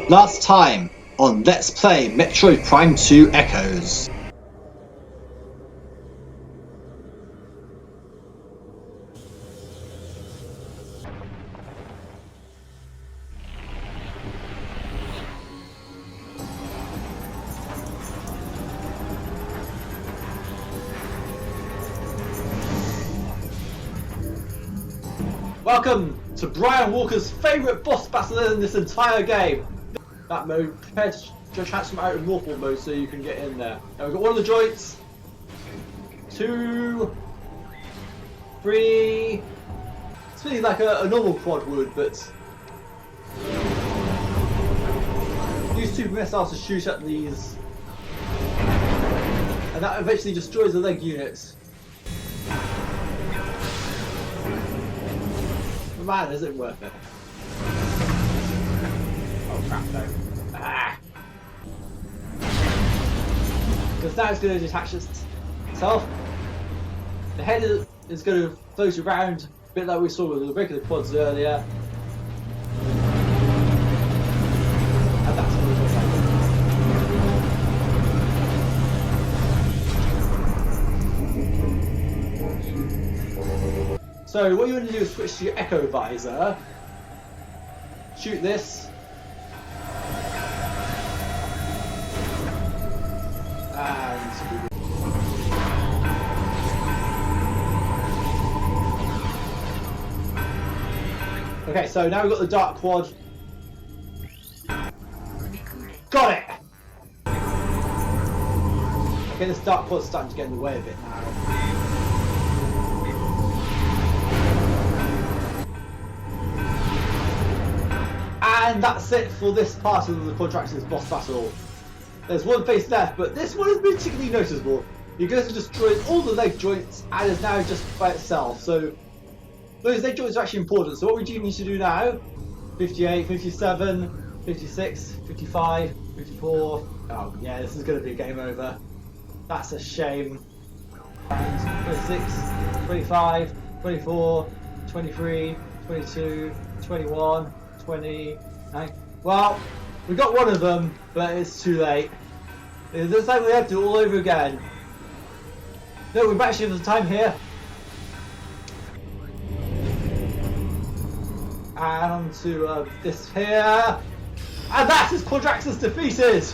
Last time on Let's Play Metroid Prime 2 Echoes. Welcome to Brian Walker's favourite boss battle in this entire game. That mode, prepare to transform out of normal mode so you can get in there. Now we've got one of the joints, 2, 3. It's really like a normal quad would, but use super missiles to shoot at these, and that eventually destroys the leg units. But man, is it worth it? Oh crap, no. Ah! Because now it's going to detach itself. The head is going to float around, a bit like we saw with the regular quads earlier. And that's what it's like. So what you want to do is switch to your Echo Visor. Shoot this. And okay, so now we've got the Dark Quad. Got it! Okay, this Dark Quad's starting to get in the way a bit now. And that's it for this part of the Quadraxis boss battle. There's one face left, but this one is particularly noticeable. You're going to destroy all the leg joints and is now just by itself. So those leg joints are actually important. So what we do need to do now, 58, 57, 56, 55, 54. Oh yeah, this is going to be a game over. That's a shame. 26, 25, 24, 23, 22, 21, 20. Well, we got one of them, but it's too late. It looks like we have to do it all over again. No, we've actually got the time here. And onto this here. And that is Quadraxis defeated!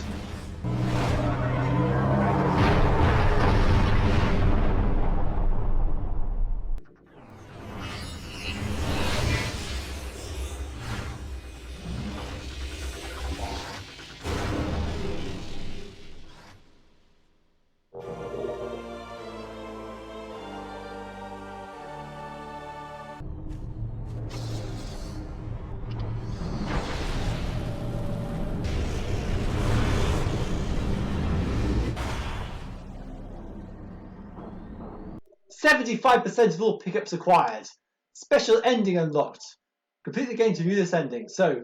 75% of all pickups acquired. Special ending unlocked. Complete the game to view this ending. So,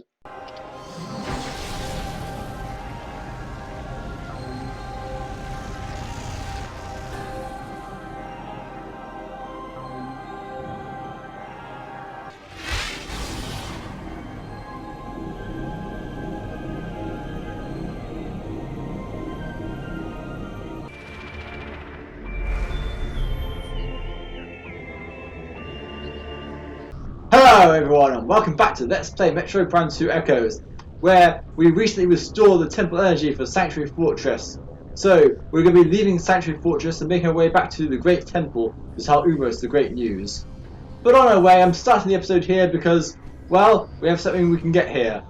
hello everyone and welcome back to Let's Play Metroid Prime 2 Echoes, where we recently restored the temple energy for Sanctuary Fortress. So we're going to be leaving Sanctuary Fortress and making our way back to the Great Temple to tell U-Mos the great news. But on our way, I'm starting the episode here because, well, we have something we can get here.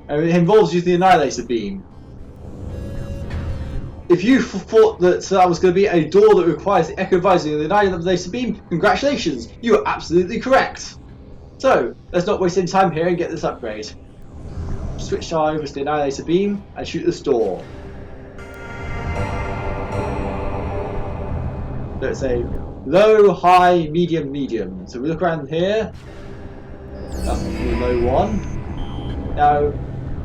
And it involves using the Annihilator Beam. If you thought that that was going to be a door that requires the Echo Visor and the Annihilator Beam, congratulations, you are absolutely correct. So, let's not waste any time here and get this upgrade. Switch over to the Annihilator Beam and shoot this door. So it's a low, high, medium, medium. So we look around here. That's the low one. Now,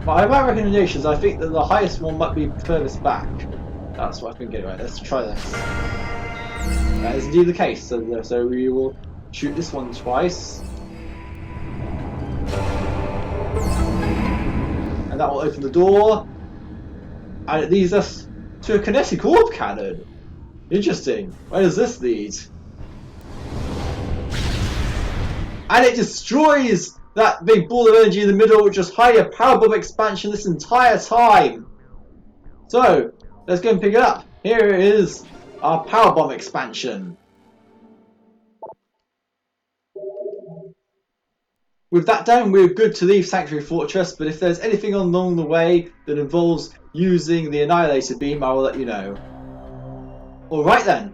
by my recommendations, I think that the highest one might be furthest back. That's what I think anyway. Let's try this. That is indeed the case. So we will shoot this one twice. And that will open the door. And it leads us to a kinetic orb cannon. Interesting. Where does this lead? And it destroys that big ball of energy in the middle, which was higher power bomb expansion this entire time. So, let's go and pick it up. Here is our power bomb expansion. With that done, we're good to leave Sanctuary Fortress, but if there's anything along the way that involves using the Annihilator Beam, I will let you know. Alright then,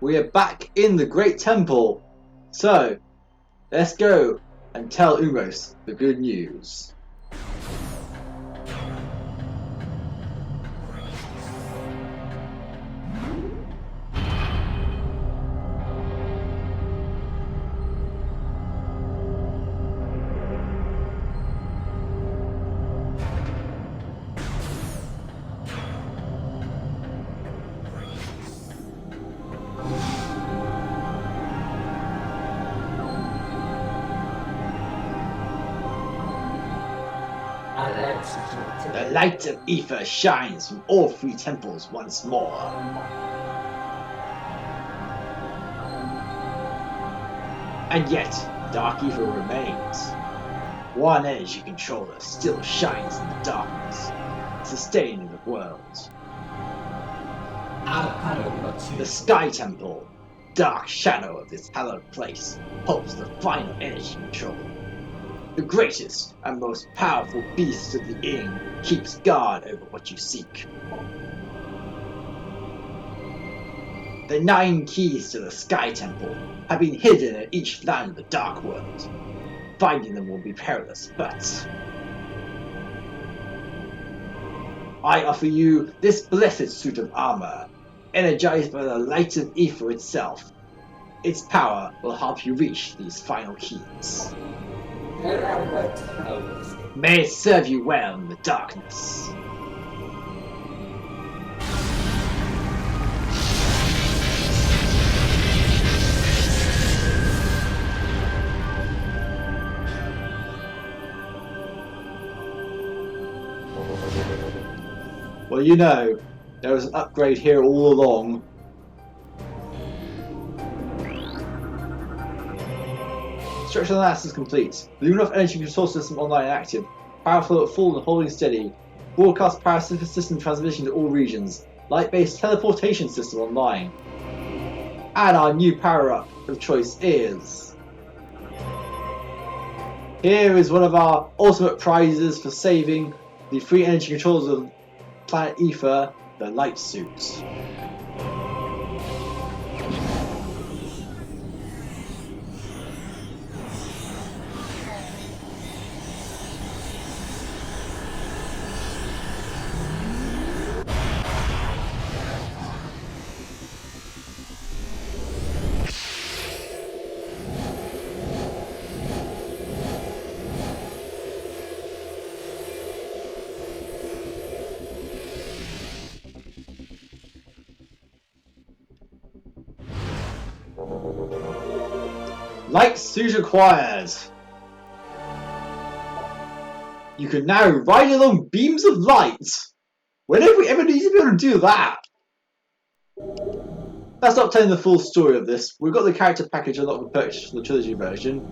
we are back in the Great Temple. So, let's go and tell U-Mos the good news. The light of Aether shines from all three temples once more. And yet, Dark Aether remains. One energy controller still shines in the darkness, sustaining the world. The Sky Temple, dark shadow of this hallowed place, holds the final energy control. The greatest and most powerful beast of the Ing keeps guard over what you seek. The 9 keys to the Sky Temple have been hidden at each land of the Dark World. Finding them will be perilous, but I offer you this blessed suit of armor, energized by the light of Aether itself. Its power will help you reach these final keys. May it serve you well in the darkness. Well, you know, there was an upgrade here all along. Structural analysis complete. The Luminous Energy Control System online and active. Power flow at full and holding steady. Broadcast power system transmission to all regions. Light-based teleportation system online. And our new power-up of choice is... Here is one of our ultimate prizes for saving the free energy controls of planet Aether, the Light Suit. Light suit acquired. You can now ride along beams of light. When have we ever needed to be able to do that? That's not telling the full story of this. We've got the character package unlocked for purchase from the Trilogy version.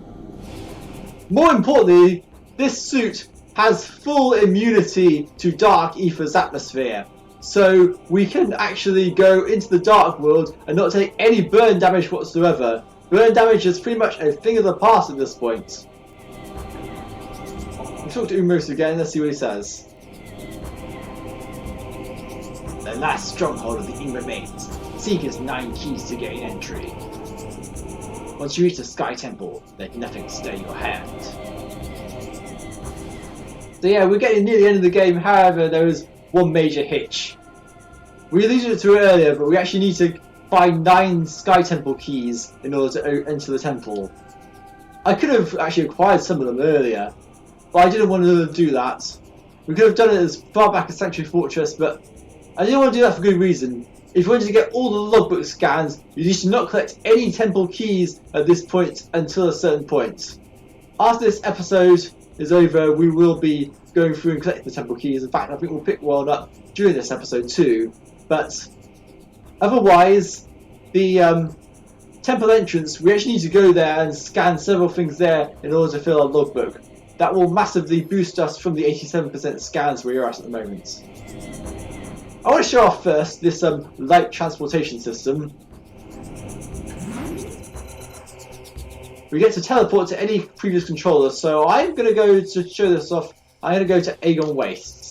More importantly, this suit has full immunity to Dark Aether's atmosphere. So we can actually go into the Dark World and not take any burn damage whatsoever. Burn damage is pretty much a thing of the past at this point. We'll talk to U-Mos again, let's see what he says. The last stronghold of the Ing remains. Seek his 9 keys to gain entry. Once you reach the Sky Temple, let nothing stay your hand. So yeah, we're getting near the end of the game, however there is one major hitch. We alluded to it earlier, but we actually need to find 9 Sky Temple keys in order to enter the temple. I could have actually acquired some of them earlier, but I didn't want to do that. We could have done it as far back as Sanctuary Fortress, but I didn't want to do that for good reason. If you wanted to get all the logbook scans, you need to not collect any temple keys at this point until a certain point. After this episode, is over, we will be going through and collecting the temple keys. In fact, I think we'll pick one up during this episode too. But otherwise, the temple entrance, we actually need to go there and scan several things there in order to fill our logbook. That will massively boost us from the 87% scans we're at the moment. I want to show off first this light transportation system. We get to teleport to any previous controller, so I'm going to go to show this off. I'm going to go to Aegon Wastes.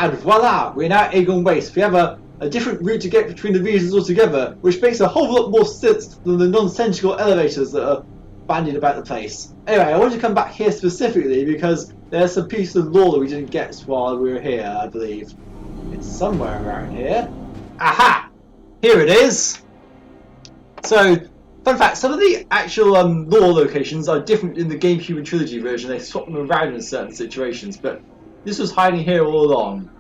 And voila, we're now at Aegon Waste. We have a different route to get between the regions altogether, which makes a whole lot more sense than the nonsensical elevators that are bandied about the place. Anyway, I wanted to come back here specifically because there's some piece of lore that we didn't get while we were here, I believe. It's somewhere around here. Aha! Here it is! So, fun fact, some of the actual lore locations are different in the GameCube and Trilogy version. They swap them around in certain situations, but this was hiding here all along.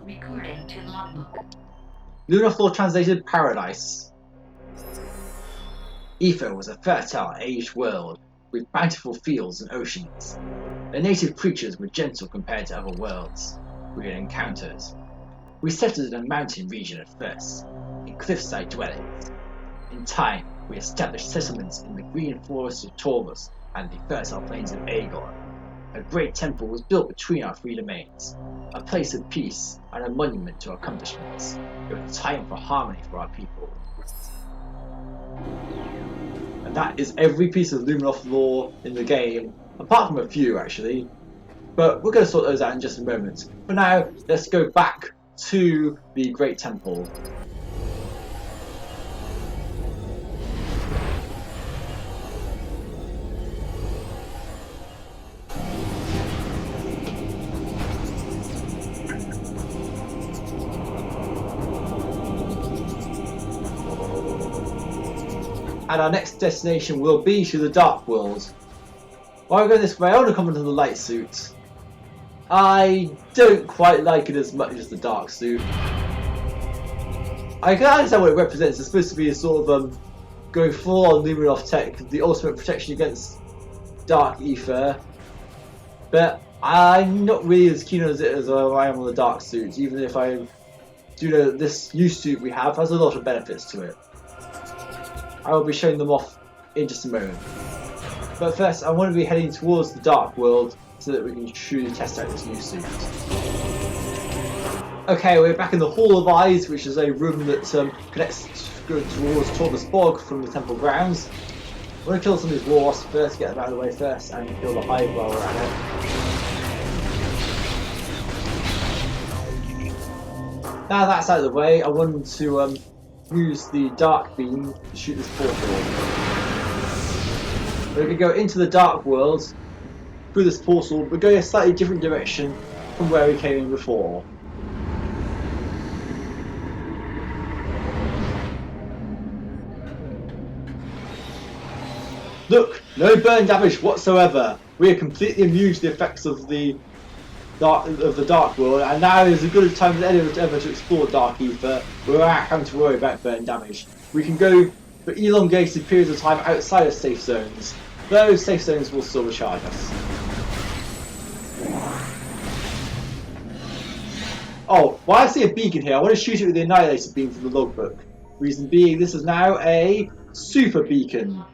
Recording to logbook. Lunar Floor translated Paradise. Aether was a fertile, aged world with bountiful fields and oceans. The native creatures were gentle compared to other worlds we had encountered. We settled in a mountain region at first, in cliffside dwellings. In time, we established settlements in the green forests of Taurus and the fertile plains of Aegon. A great temple was built between our three domains, a place of peace and a monument to accomplishments. It was time for harmony for our people. And that is every piece of Luminoth lore in the game, apart from a few actually. But we're going to sort those out in just a moment. For now, let's go back to the Great Temple. And our next destination will be to the Dark World. While we're going this way, I want to comment on the light suit. I don't quite like it as much as the dark suit. I can understand what it represents. It's supposed to be a sort of going full on Luminoth tech, the ultimate protection against dark ether. But I'm not really as keen on it as I am on the dark suit, even if I do know that this new suit we have has a lot of benefits to it. I will be showing them off in just a moment. But first, I want to be heading towards the Dark World so that we can truly test out this new suit. Okay, we're back in the Hall of Eyes, which is a room that connects towards Taurus Bog from the temple grounds. I'm going to kill some of these war wasps first, get them out of the way first, and kill the hive while we're at it. Now that's out of the way, I wanted to use the dark beam to shoot this portal. We're going to go into the Dark World through this portal, but going a slightly different direction from where we came in before. Look, no burn damage whatsoever. We are completely immune to the effects of the Dark World, and now is as good a time as ever to explore Dark Ether without having to worry about burn damage. We can go for elongated periods of time outside of safe zones. Those safe zones will still recharge us. Oh, while I see a beacon here, I want to shoot it with the Annihilator beam from the logbook. Reason being, this is now a super beacon.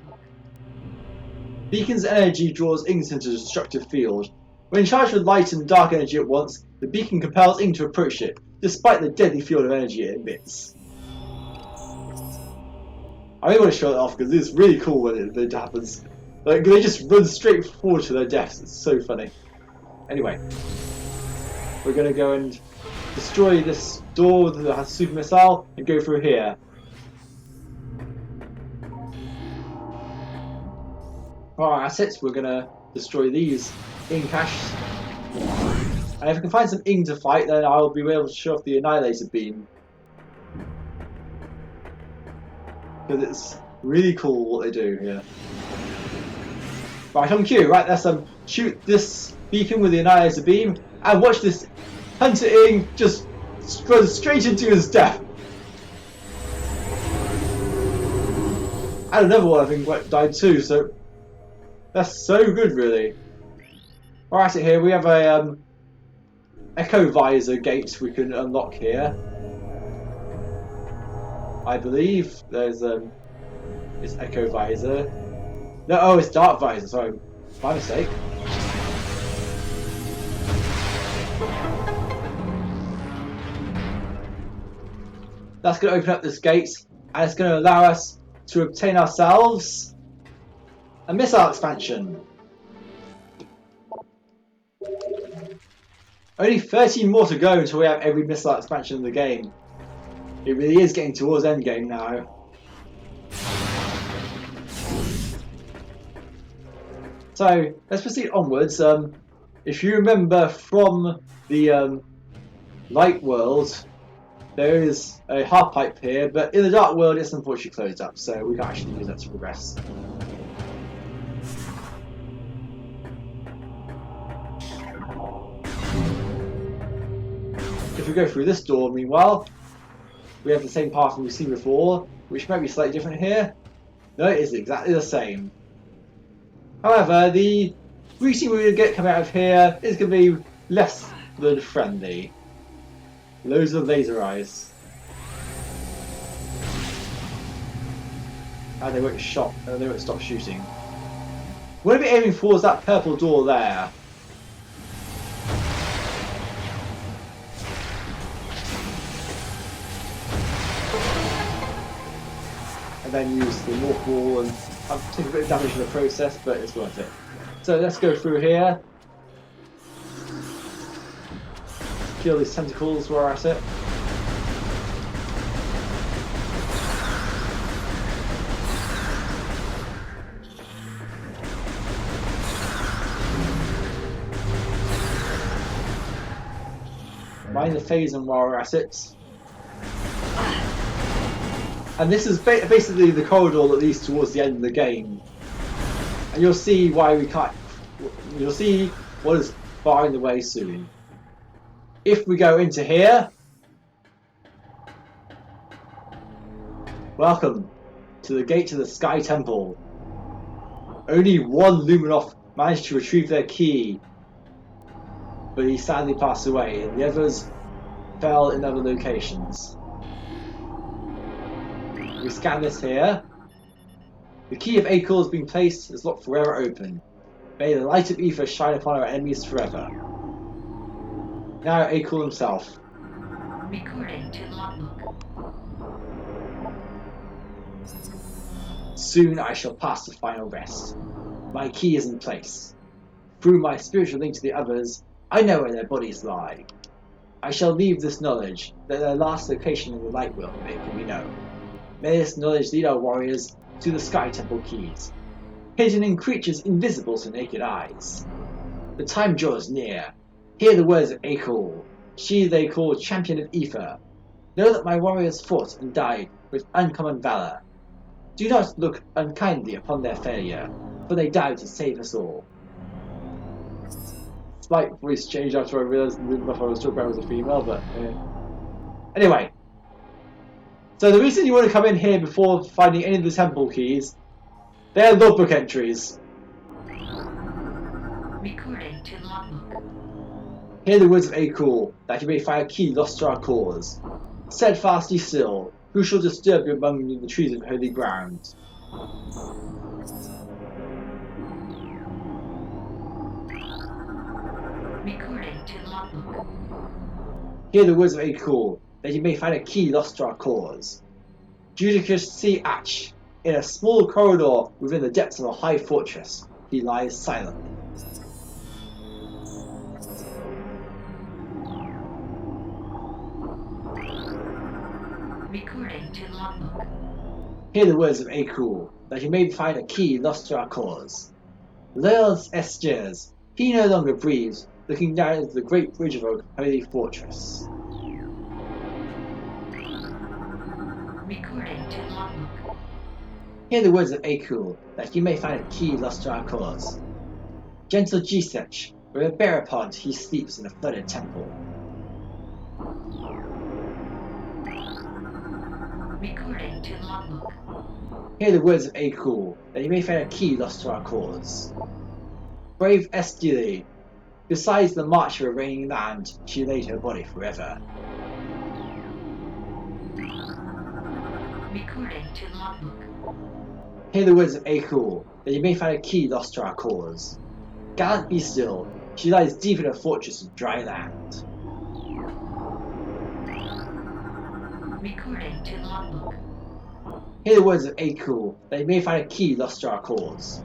Beacon's energy draws Ings into a destructive field. When charged with light and dark energy at once, the beacon compels Ing to approach it, despite the deadly field of energy it emits. I really want to show it off because it's really cool when it happens. Like, they just run straight forward to their deaths. It's so funny. Anyway, we're going to go and destroy this door that has a super missile and go through here. For our assets, we're going to destroy these ink caches. And if I can find some ink to fight, then I'll be able to show off the Annihilator beam. Because it's really cool what they do here. Right, on cue, right, let's shoot this beacon with the Annihilator beam, and watch this Hunter Ing just run straight into his death. And another one I think died too, so that's so good really. Alright, so here we have a Echo Visor gate we can unlock here. I believe there's it's Echo Visor. No, oh, it's Dark Visor, sorry, my mistake. That's going to open up this gate, and it's going to allow us to obtain ourselves a missile expansion. Only 13 more to go until we have every missile expansion in the game. It really is getting towards endgame now. So let's proceed onwards. If you remember from the light world, there is a half pipe here, but in the dark world it's unfortunately closed up, so we can't actually use that to progress. If we go through this door, meanwhile, we have the same path we've seen before, which might be slightly different here. No, it is exactly the same. However, the greeting we're going to get coming out of here is going to be less than friendly. Loads of laser eyes. And they won't shot, and they won't stop shooting. What are we aiming for is that purple door there. And then use the morph ball and take a bit of damage in the process, but it's worth it. So let's go through here. Kill these tentacles where we're at it. Mind the phase and while we're at it. And this is basically the corridor that leads towards the end of the game. And you'll see why we can't. You'll see what is barring the way soon. If we go into here, welcome to the gate to the Sky Temple. Only one Luminoff managed to retrieve their key, but he sadly passed away, and the others fell in other locations. We scan this here. The key of Aether has been placed, is locked forever open. May the light of Aether shine upon our enemies forever. Now Aether himself. Recording to logbook. Soon I shall pass the final rest. My key is in place. Through my spiritual link to the others, I know where their bodies lie. I shall leave this knowledge that their last location in the light world can be known. May this knowledge lead our warriors to the Sky Temple keys, hidden in creatures invisible to naked eyes. The time draws near. Hear the words of Aether, she they call champion of Aether. Know that my warriors fought and died with uncommon valor. Do not look unkindly upon their failure, for they died to save us all. Slight voice change after I realised the buff I was talking about was a female, but anyway. So the reason you want to come in here before finding any of the temple keys, they're logbook entries. Recording to logbook. Hear the words of Aether, that you may find a key lost to our cause. Steadfastly still, who shall disturb you among the trees of holy ground? Recording to logbook. Hear the words of Aether, that you may find a key lost to our cause. Judicus see Ach, in a small corridor within the depths of a high fortress, he lies silently. Recording to logbook. Hear the words of Aether, that you may find a key lost to our cause. Loyal Estiers, he no longer breathes, looking down into the great bridge of a holy fortress. Recording to logbook. Hear the words of Akul, that you may find a key lost to our cause. Gentle Gisech, where a Berapod he sleeps in a flooded temple. Recording to logbook. Hear the words of Akul, that you may find a key lost to our cause. Brave Estili, besides the march of a reigning land, she laid her body forever. Recording to logbook. Hear the words of Akul, that you may find a key lost to our cause. Gallant be still, she lies deep in a fortress of dry land. Recording to logbook. Hear the words of Akul, that you may find a key lost to our cause.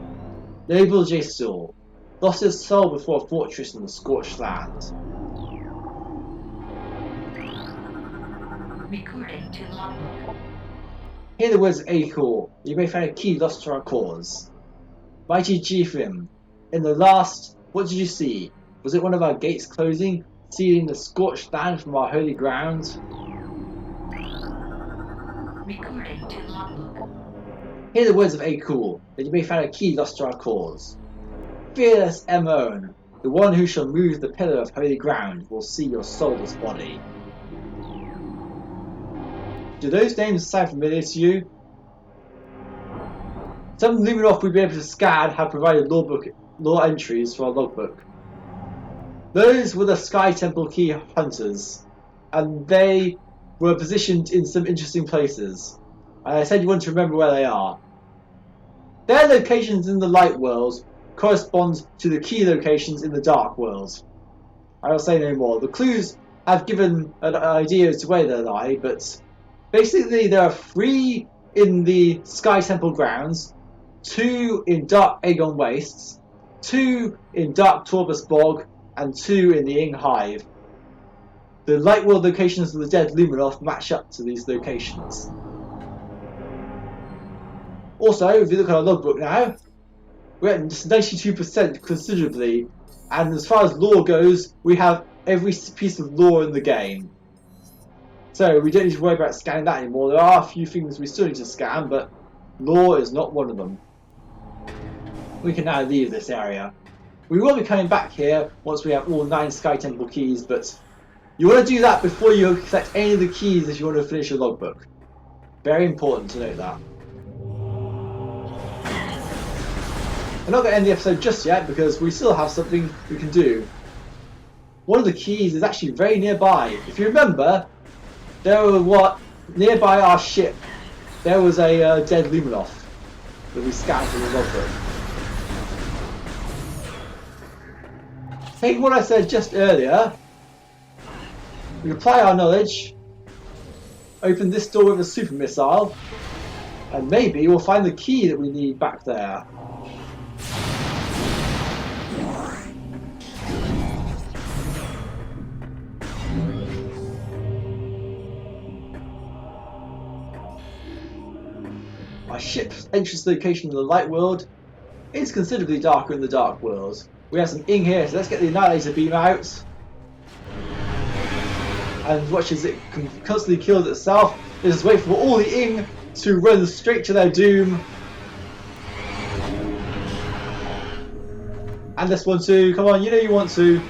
Noble Jasul, lost his soul before a fortress in the scorched land. Recording to logbook. Hear the words of Akul, that you may find a key lost to our cause. Mighty Jifrim, in the last, what did you see? Was it one of our gates closing, sealing the scorched land from our holy ground? Recording to logbook. Hear the words of Akul, that you may find a key lost to our cause. Fearless Emon, the one who shall move the pillar of holy ground, will see your soulless body. Do those names sound familiar to you? Some Luminoff we've been able to scan have provided lore entries for our logbook. Those were the Sky Temple Key Hunters, and they were positioned in some interesting places. And I said you want to remember where they are. Their locations in the light world correspond to the key locations in the dark world. I will say no more. The clues have given an idea as to where they lie, but basically there are 3 in the Sky Temple grounds, 2 in Dark Aegon Wastes, 2 in Dark Torbus Bog, and 2 in the Ing Hive. The light world locations of the dead Luminoff match up to these locations. Also, if you look at our logbook now, we're at 92% considerably, and as far as lore goes, we have every piece of lore in the game. So we don't need to worry about scanning that anymore. There are a few things we still need to scan, but lore is not one of them. We can now leave this area. We will be coming back here once we have all 9 Sky Temple keys, but you want to do that before you collect any of the keys if you want to finish your logbook. Very important to note that. I'm not going to end the episode just yet because we still have something we can do. One of the keys is actually very nearby. If you remember, nearby our ship, there was a dead Luminoff that we scanned from the logbook. Take what I said just earlier. We apply our knowledge, open this door with a super missile, and maybe we'll find the key that we need back there. Our ship's entrance location in the light world is considerably darker in the dark world. We have some Ing here, so let's get the Annihilator beam out. And watch as it constantly kills itself. Let's just wait for all the Ing to run straight to their doom. And this one too, come on, you know you want to.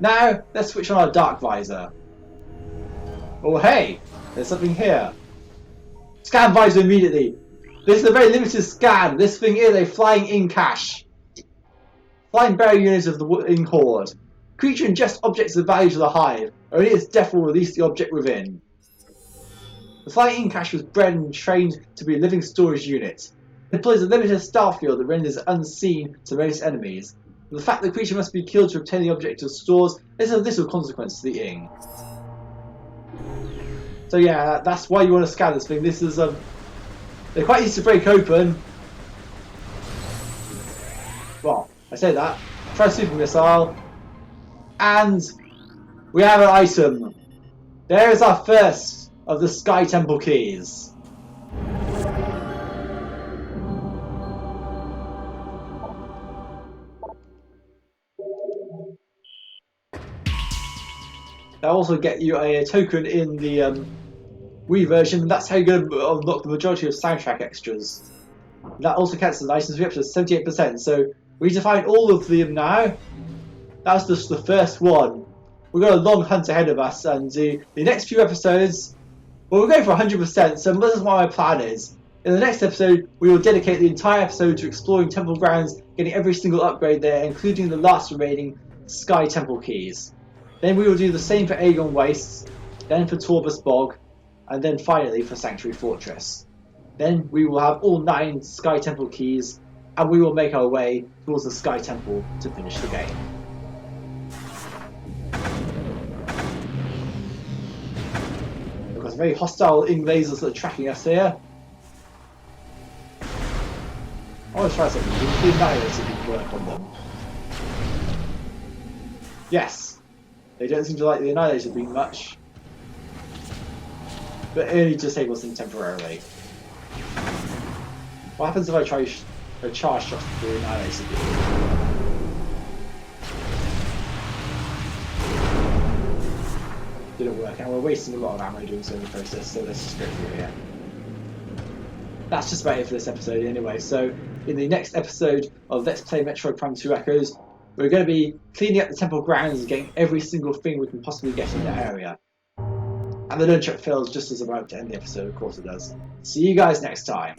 Now, let's switch on our Dark Visor. Oh hey, there's something here. Scan Visor immediately. This is a very limited scan. This thing is a flying Ing cache. Flying barrier unit of the Ing Horde. Creature ingests objects of value to the hive. Only its death will release the object within. The flying Ing cache was bred and trained to be a living storage unit. It deploys a limited star field that renders it unseen to most enemies. The fact that the creature must be killed to obtain the object it stores is of little consequence to the Ing. So yeah, that's why you want to scan this thing. This is they're quite easy to break open. Well, I say that. Try super missile, and we have an item. There is our first of the Sky Temple keys. They'll also get you a token in the Wii version, and that's how you're going to unlock the majority of soundtrack extras. That also counts as license fee up to 78%, so we need to find all of them now. That's just the first one. We've got a long hunt ahead of us, and the next few episodes, well, we're going for 100%, so this is what my plan is. In the next episode, we will dedicate the entire episode to exploring temple grounds, getting every single upgrade there, including the last remaining Sky Temple keys. Then we will do the same for Aegon Wastes, then for Torbus Bog, and then finally for Sanctuary Fortress. Then we will have all 9 Sky Temple keys, and we will make our way towards the Sky Temple to finish the game. We've got very hostile lasers that are tracking us here. I want to try something. The Annihilator can work on them. Yes! They don't seem to like the Annihilator being much. But it only disables them temporarily. What happens if I try a charge shot for the Annihilator? Didn't work, and we're wasting a lot of ammo doing so in the process, so let's just go through here. That's just about it for this episode anyway, so in the next episode of Let's Play Metroid Prime 2 Echoes, we're going to be cleaning up the temple grounds and getting every single thing we can possibly get in the area. And the nunchuck fails just as I'm about to end the episode, of course it does. See you guys next time.